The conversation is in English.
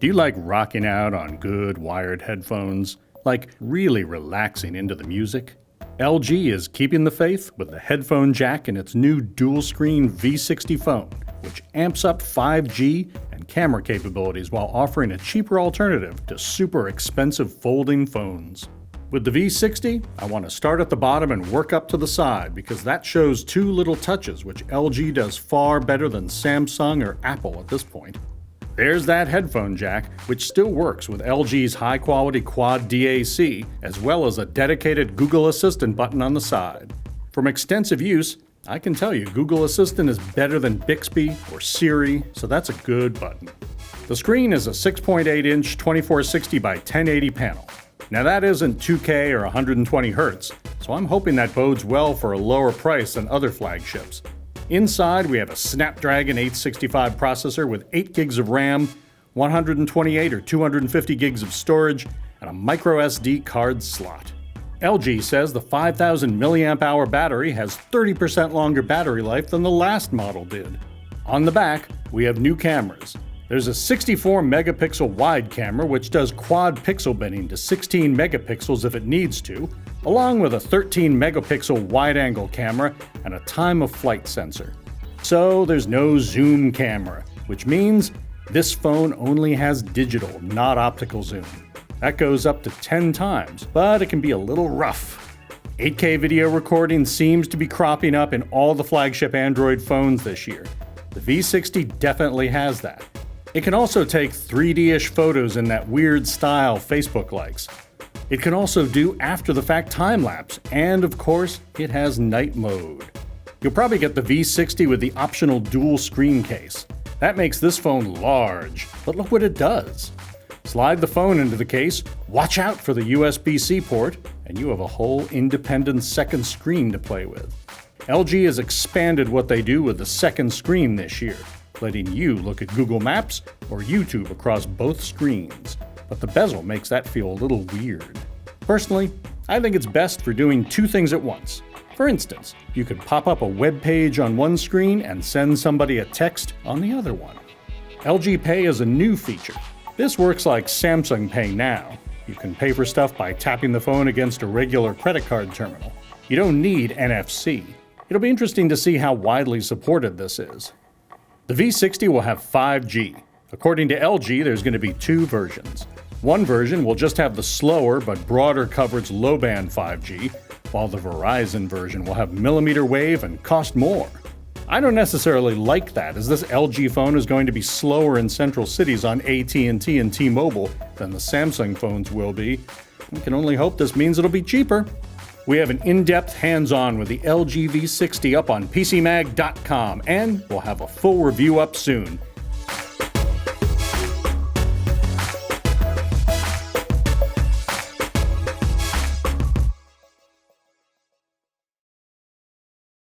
Do you like rocking out on good wired headphones? Like really relaxing into the music? LG is keeping the faith with the headphone jack in its new dual-screen V60 phone, which amps up 5G and camera capabilities while offering a cheaper alternative to super expensive folding phones. With the V60, I want to start at the bottom and work up to the side because that shows two little touches, which LG does far better than Samsung or Apple at this point. There's that headphone jack, which still works with LG's high-quality quad DAC, as well as a dedicated Google Assistant button on the side. From extensive use, I can tell you Google Assistant is better than Bixby or Siri, so that's a good button. The screen is a 6.8-inch 2460 by 1080 panel. Now that isn't 2K or 120 Hz, so I'm hoping that bodes well for a lower price than other flagships. Inside, we have a Snapdragon 865 processor with 8 gigs of RAM, 128 or 250 gigs of storage, and a microSD card slot. LG says the 5,000 mAh battery has 30% longer battery life than the last model did. On the back, we have new cameras. There's a 64 megapixel wide camera which does quad pixel binning to 16 megapixels if it needs to, along with a 13 megapixel wide-angle camera and a time-of-flight sensor. So there's no zoom camera, which means this phone only has digital, not optical zoom. That goes up to 10 times, but it can be a little rough. 8K video recording seems to be cropping up in all the flagship Android phones this year. The V60 definitely has that. It can also take 3D-ish photos in that weird style Facebook likes. It can also do after-the-fact time-lapse, and of course, it has night mode. You'll probably get the V60 with the optional dual screen case. That makes this phone large, but look what it does. Slide the phone into the case, watch out for the USB-C port, and you have a whole independent second screen to play with. LG has expanded what they do with the second screen this year, letting you look at Google Maps or YouTube across both screens. But the bezel makes that feel a little weird. Personally, I think it's best for doing two things at once. For instance, you could pop up a web page on one screen and send somebody a text on the other one. LG Pay is a new feature. This works like Samsung Pay now. You can pay for stuff by tapping the phone against a regular credit card terminal. You don't need NFC. It'll be interesting to see how widely supported this is. The V60 will have 5G. According to LG, there's going to be two versions. One version will just have the slower but broader coverage low-band 5G, while the Verizon version will have millimeter wave and cost more. I don't necessarily like that, as this LG phone is going to be slower in central cities on AT&T and T-Mobile than the Samsung phones will be. We can only hope this means it'll be cheaper. We have an in-depth hands-on with the LG V60 up on PCMag.com, and we'll have a full review up soon.